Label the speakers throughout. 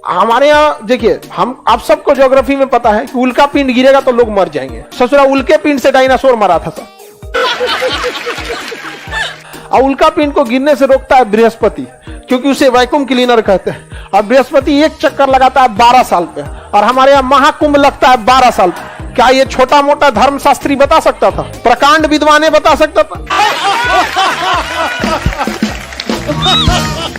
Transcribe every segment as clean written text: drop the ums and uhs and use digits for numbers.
Speaker 1: हमारे यहाँ देखिए, हम आप सबको ज्योग्राफी में पता है कि उल्का पिंड गिरेगा तो लोग मर जाएंगे। ससुरा उल्के पिंड से डायनासोर मरा था सब। और उल्का पिंड को गिरने से रोकता है बृहस्पति, क्योंकि उसे वैक्यूम क्लीनर कहते हैं। और बृहस्पति एक चक्कर लगाता है 12 साल पे, और हमारे यहाँ महाकुंभ लगता है 12 साल पे। क्या ये छोटा मोटा धर्मशास्त्री बता सकता था? प्रकांड विद्वाने बता सकता था?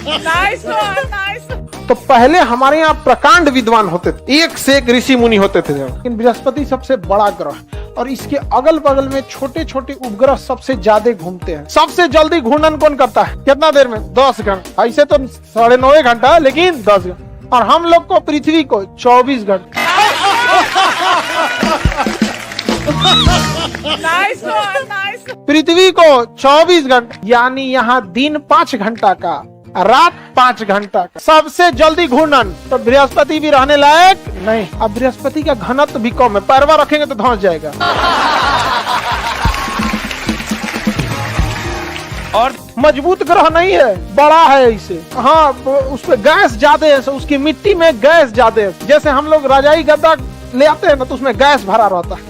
Speaker 2: Nice nice.
Speaker 1: तो पहले हमारे यहाँ प्रकांड विद्वान होते थे, एक से एक ऋषि मुनि होते थे। लेकिन बृहस्पति सबसे बड़ा ग्रह, और इसके अगल बगल में छोटे छोटे उपग्रह सबसे ज्यादा घूमते हैं। सबसे जल्दी घूर्णन कौन करता है? कितना देर में? 10 घंटा। ऐसे तो 9.5 घंटा, लेकिन 10 घंटा। और हम लोग को, पृथ्वी को 24 घंटा।
Speaker 2: Nice nice.
Speaker 1: पृथ्वी को 24 घंटा, यानी यहाँ दिन 5 घंटा का, रात 5 घंटा का। सबसे जल्दी घूर्णन। तो बृहस्पति भी रहने लायक नहीं। अब बृहस्पति का घनत्व भी कम है, पैरवा रखेंगे तो धंस जाएगा। और मजबूत ग्रह नहीं है, बड़ा है इसे। हाँ, उसपे गैस ज्यादा है, उसकी मिट्टी में गैस ज्यादा है। जैसे हम लोग रजाई गद्दा ले आते हैं ना, तो उसमें गैस भरा रहता है।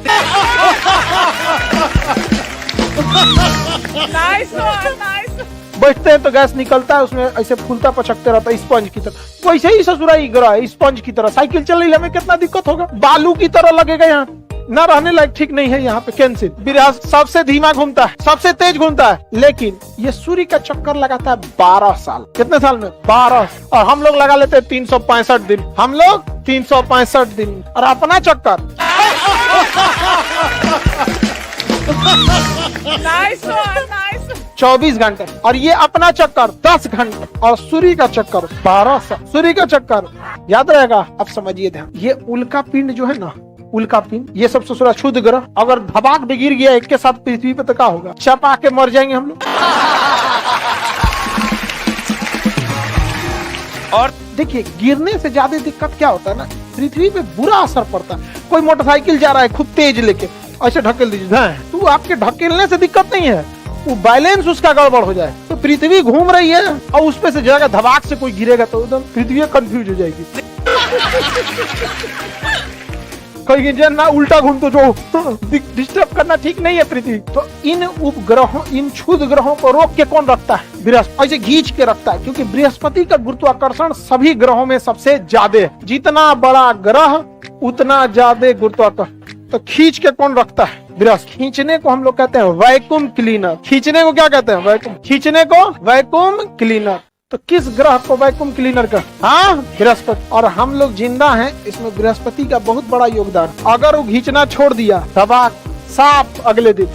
Speaker 2: Nice nice.
Speaker 1: बैठते हैं तो गैस निकलता है, उसमें ऐसे फूलता पचकते रहता है स्पंज की तरह। वैसे ही ससुराई ग्रह है, स्पंज की तरह। साइकिल चल रही है, हमें कितना दिक्कत होगा, बालू की तरह लगेगा। यहाँ न रहने लायक, ठीक नहीं है यहाँ पे। कैंसिल। बृहस्पति सबसे धीमा घूमता है, सबसे तेज घूमता है, लेकिन ये सूर्य का चक्कर लगाता है 12 साल। कितने साल में? 12। और हम लोग लगा लेते हैं 365 दिन। हम लोग 365 दिन। और अपना चक्कर
Speaker 2: नाइस नाइस।
Speaker 1: 24 घंटे। और ये अपना चक्कर 10 घंटे। और सूर्य का चक्कर 12 साल। सूर्य का चक्कर याद रहेगा। अब समझिए ध्यान, ये उल्का पिंड जो है ना, उल्का पिंड, ये सब ससुरा क्षुद्र ग्रह, अगर धबाक भी गिर गया एक के साथ पृथ्वी पे तो क्या होगा? चपा के मर जाएंगे हम लोग। और देखिए, गिरने से ज्यादा दिक्कत क्या होता है ना, पृथ्वी पे बुरा असर पड़ता है। कोई मोटरसाइकिल जा रहा है खूब तेज लेके, ऐसे ढकेल दीजिए, तो आपके ढकेलने से दिक्कत नहीं है, वो बैलेंस उसका गड़बड़ हो जाए। तो पृथ्वी घूम रही है और उस पे से जाएगा, धबाक से कोई गिरेगा तो एकदम पृथ्वी कंफ्यूज हो जाएगी। कोई इंजन ना उल्टा घूम तो जो डिस्टर्ब करना ठीक नहीं है पृथ्वी। तो इन उपग्रहों, इन क्षुद्र ग्रहों को रोक के कौन रखता है? बृहस्पति। ऐसे खींच के रखता है, क्योंकि बृहस्पति का गुरुत्वाकर्षण सभी ग्रहों में सबसे ज्यादा है। जितना बड़ा ग्रह उतना ज्यादा गुरुत्वाकर्षण। तो खींच के कौन रखता है? बृहस्पति। खींचने को हम लोग कहते हैं वैक्यूम क्लीनर। खींचने को क्या कहते हैं? वैक्यूम। खींचने को वैक्यूम क्लीनर। तो किस ग्रह को वैक्यूम क्लीनर का? हाँ, बृहस्पति। और हम लोग जिंदा हैं, इसमें बृहस्पति का बहुत बड़ा योगदान। अगर वो खींचना छोड़ दिया, धबाक साफ अगले दिन।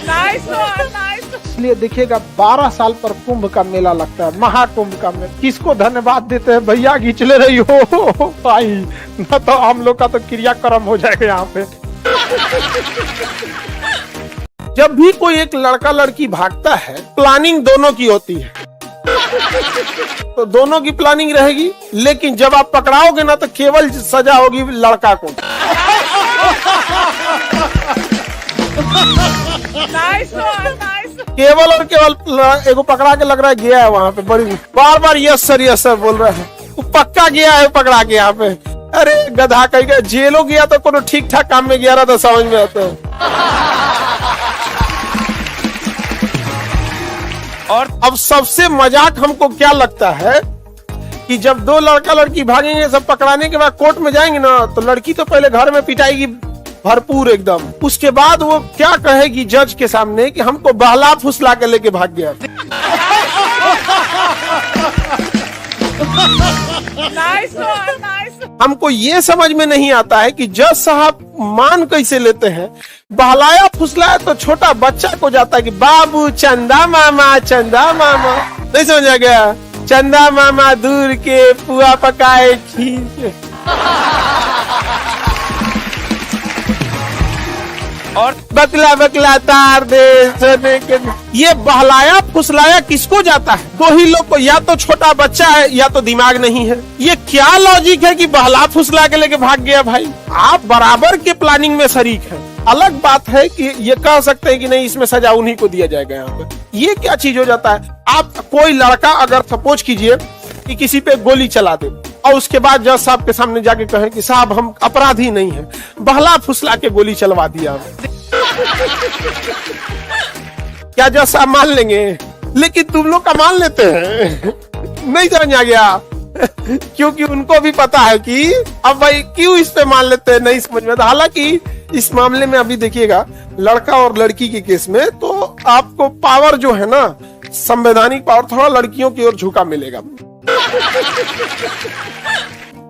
Speaker 2: Nice nice.
Speaker 1: इसलिए देखिएगा 12 साल पर कुंभ का मेला लगता है, महाकुंभ का मेला। किसको धन्यवाद देते हैं? भैया खींच ले रही हो भाई, न तो हम लोग का तो क्रियाक्रम हो जाएगा यहाँ पे। जब भी कोई एक लड़का लड़की भागता है, प्लानिंग दोनों की होती है। तो दोनों की प्लानिंग रहेगी, लेकिन जब आप पकड़ाओगे ना, तो केवल सजा होगी लड़का को।
Speaker 2: Nice nice.
Speaker 1: केवल और केवल एगो पकड़ा के लग रहा है गया है वहाँ पे, बड़ी बार बार यस सर बोल रहा है, वो पक्का गया है पकड़ा के यहाँ पे। अरे गधा कहीं गया, जेलों गया तो कोनो ठीक ठाक काम में गया रहा, तो समझ में आता है। और अब सबसे मजाक हमको क्या लगता है कि जब दो लड़का लड़की भागेंगे, सब पकड़ाने के बाद कोर्ट में जाएंगे ना, तो लड़की तो पहले घर में पिटाएगी भरपूर एकदम। उसके बाद वो क्या कहेगी जज के सामने कि हमको बहला फुसला के लेके भाग गया।
Speaker 2: Nice nice.
Speaker 1: हमको ये समझ में नहीं आता है कि जज साहब मान कैसे लेते हैं। बहलाया फुसलाया तो छोटा बच्चा को जाता है कि बाबू चंदा मामा, चंदा मामा। नहीं समझा गया? चंदा मामा दूर के पुआ पकाए खीर। और बकला बकला तार दे सोने के। ये बहलाया फुसलाया किसको जाता है? दो ही लोग को, या तो छोटा बच्चा है या तो दिमाग नहीं है। ये क्या लॉजिक है कि बहला फुसला के लेके भाग गया? भाई आप बराबर के प्लानिंग में शरीक हैं। अलग बात है कि ये कह सकते हैं कि नहीं, इसमें सजा उन्हीं को दिया जाएगा यहाँ पे।
Speaker 3: ये क्या चीज हो जाता है? आप कोई लड़का अगर सपोज कीजिए कि किसी पे गोली चला दे और उसके बाद जज साहब के सामने जाके कहे कि साहब हम अपराधी नहीं है, बहला फुसला के गोली चलवा दिया, क्या जज साहब मान लेंगे? लेकिन तुम लोग का मान लेते हैं। नहीं समझ आ गया? क्योंकि उनको भी पता है कि अब भाई क्यों इस पे मान लेते हैं, नहीं समझ में आता। हालांकि इस मामले में अभी देखिएगा, लड़का और लड़की के केस में तो आपको पावर जो है ना, संवैधानिक पावर थोड़ा लड़कियों की ओर झुका मिलेगा।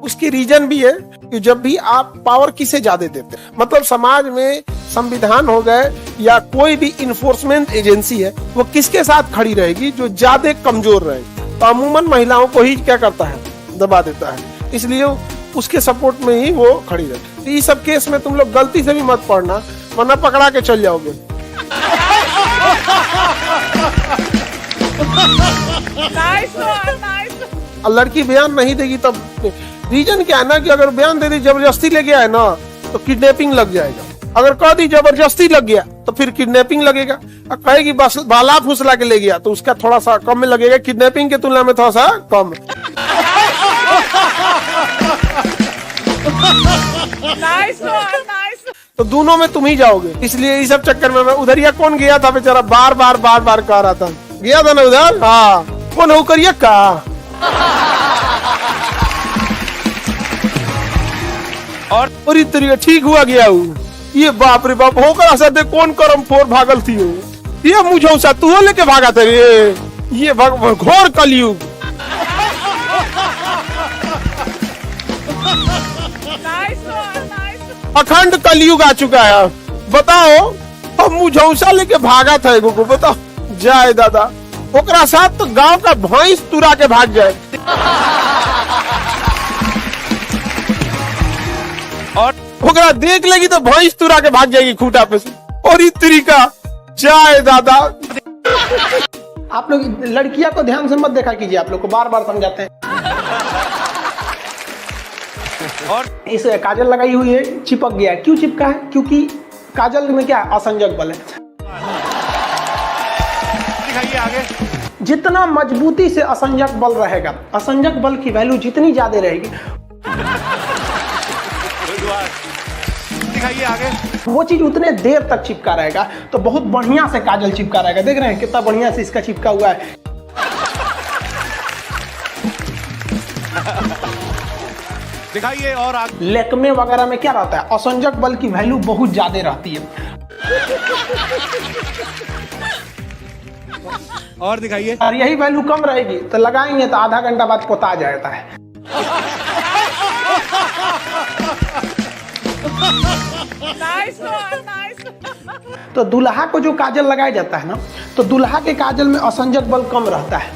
Speaker 3: उसकी रीजन भी है कि जब भी आप पावर किसे ज्यादा देते हैं, मतलब समाज में संविधान हो गए या कोई भी इन्फोर्समेंट एजेंसी है, वो किसके साथ खड़ी रहेगी? जो ज्यादा कमजोर रहे। तो अमूमन महिलाओं को ही क्या करता है? दबा देता है। इसलिए उसके सपोर्ट में ही वो खड़ी रहे। तो इस सब केस में तुम लोग गलती से भी मत पढ़ना, वरना पकड़ा के चल जाओगे।
Speaker 2: Nice one, nice.
Speaker 3: और लड़की बयान नहीं देगी तब रीजन क्या है ना, कि अगर बयान दे दी, जबरदस्ती ले गया है ना, तो किडनैपिंग लग जाएगा। अगर कह दी जबरदस्ती लग गया तो फिर किडनैपिंग लगेगा। और कहेगी बस बाला फुसला के ले गया तो उसका थोड़ा सा कम में लगेगा, किडनैपिंग की तुलना में थोड़ा सा कम।
Speaker 2: Nice one, nice.
Speaker 3: तो दोनों में तुम ही जाओगे। इसलिए इस सब चक्कर में मैं उधरिया कौन गया था बेचारा, बार बार कह रहा था, गया था ना उधर। हाँ, कौन हो करिए का और इस तरीके ठीक हुआ गया हूँ। ये बाप रे बाप, होकर असर कौन करम फोर भागल थी हो। ये मुझे सा तू लेके भागा था रे, ये घोर कलयुग।
Speaker 2: Nice one, nice.
Speaker 3: अखंड कलयुग आ चुका है। बताओ, अब मुझौसा लेके भागा था एगो को, बताओ। जाए दादा, ओकरा साथ तो गांव का भैंस तुरा के भाग जाए। और ओकरा देख लेगी तो भैंस तुरा के भाग जाएगी खूंटा पे से। और इस तरीका जाए दादा।
Speaker 1: आप लोग लड़कियां को ध्यान से मत देखा कीजिए, आप लोग को बार बार समझाते हैं। और इस काजल लगाई हुई है, चिपक गया है। क्यों चिपका है? क्योंकि काजल में क्या है? असंजक बल है। दिखाइए आगे। जितना मजबूती से असंजक बल रहेगा, असंजक बल की वैल्यू जितनी ज्यादा रहेगी, दिखाइए आगे, वो चीज उतने देर तक चिपका रहेगा। तो बहुत बढ़िया से काजल चिपका रहेगा। देख रहे हैं कितना बढ़िया से इसका चिपका हुआ है।
Speaker 3: दिखाइए और आगे।
Speaker 1: लेकमे वगैरह में क्या रहता है? असंजक बल की वैल्यू बहुत ज्यादा रहती है।
Speaker 3: और दिखाइए।
Speaker 1: और यही वैल्यू कम रहेगी तो लगाएंगे तो आधा घंटा बाद पोता जाता है।
Speaker 2: Nice one, nice.
Speaker 1: तो दुल्हा को जो काजल लगाया जाता है ना, तो दुल्हा के काजल में असंजक बल कम रहता है।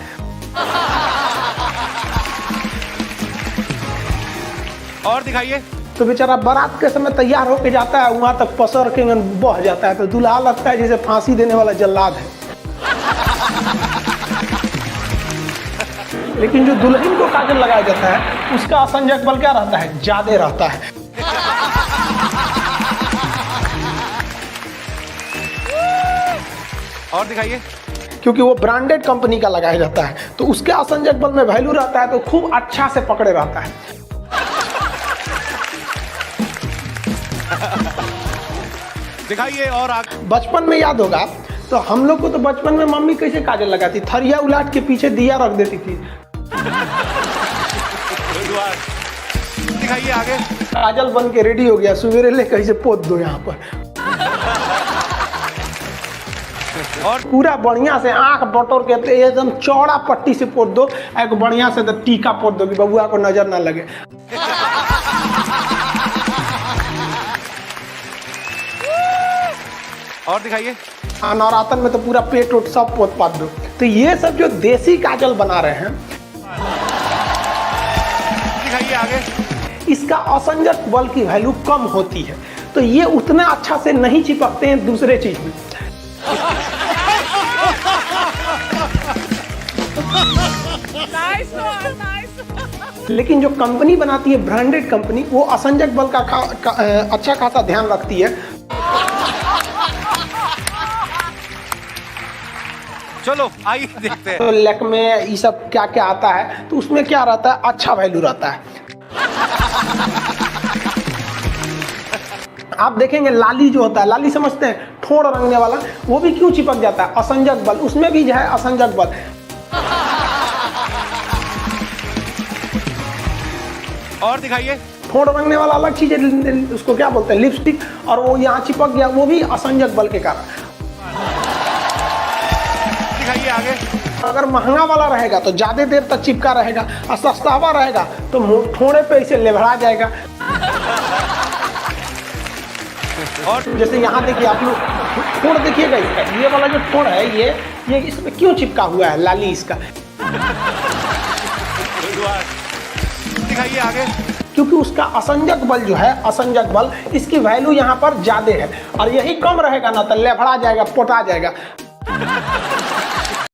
Speaker 3: और दिखाइए।
Speaker 1: तो बेचारा बारात के समय तैयार होके जाता है, वहां तक पसर के बह जाता है। तो दुल्हा लगता है जैसे फांसी देने वाला जल्लाद है। लेकिन जो दुल्हन को काजल लगाया जाता है, उसका असंजक बल क्या रहता है? ज्यादा रहता है।
Speaker 3: और दिखाइए।
Speaker 1: क्योंकि वो ब्रांडेड कंपनी का लगाया जाता है, तो उसके असंजक बल में वैल्यू रहता है, तो खूब अच्छा से पकड़े रहता है।
Speaker 3: दिखाइए और आगे।
Speaker 1: बचपन में याद होगा तो हम लोग को तो बचपन में मम्मी कैसे काजल लगाती? थरिया उलाट के पीछे दिया रख देती थी।
Speaker 3: दिखाइए आगे।
Speaker 1: काजल बन के रेडी हो गया, सवेरे ले कैसे पोत दो यहाँ पर। और पूरा बढ़िया से आंख बटोर के एकदम चौड़ा पट्टी से पोत दो, एक बढ़िया से टीका पोत दो कि बबुआ को नजर ना लगे।
Speaker 3: और दिखाइए।
Speaker 1: नवरातन में तो पूरा पेट उट सब पोत पात दो। तो ये सब जो देसी काजल बना रहे हैं,
Speaker 3: दिखाइए आगे,
Speaker 1: इसका असंजक बल की वैल्यू कम होती है, तो ये उतना अच्छा से नहीं चिपकते हैं दूसरे चीज में।
Speaker 2: Nice one, nice.
Speaker 1: लेकिन जो कंपनी बनाती है, ब्रांडेड कंपनी, वो असंजक बल का अच्छा खासा ध्यान रखती है।
Speaker 4: चलो आइए देखते हैं।
Speaker 3: तो लैक्मे ये सब क्या क्या आता है, तो उसमें क्या रहता है, अच्छा वैल्यू रहता है। आप देखेंगे लाली जो होता है, लाली समझते हैं, ठोड़ रंगने वाला, वो भी क्यों चिपक जाता है, असंजक बल, उसमें भी जो है असंजक बल।
Speaker 4: और दिखाइए।
Speaker 3: ठोड़ रंगने वाला अलग चीज है, उसको क्या बोलते हैं, लिपस्टिक, और वो यहाँ चिपक गया, वो भी असंजक बल के कारण।
Speaker 4: दिखाइए आगे।
Speaker 3: अगर महंगा वाला रहेगा तो ज्यादा देर तक चिपका रहेगा, और सस्ता वाला रहेगा तो ठोड़े पे इसे लेभड़ा जाएगा।
Speaker 4: और
Speaker 3: जैसे यहाँ देखिए आप लोग, ठोड़ देखिएगा, ये वाला जो ठोड़ है, ये इसमें क्यों चिपका हुआ है, लाली इसका,
Speaker 4: दिखाइए आगे।
Speaker 3: क्योंकि उसका असंजक बल जो है, असंजक बल, इसकी वैल्यू यहाँ पर ज्यादा है, और यही कम रहेगा ना तो लेभड़ा जाएगा, पोटा जाएगा।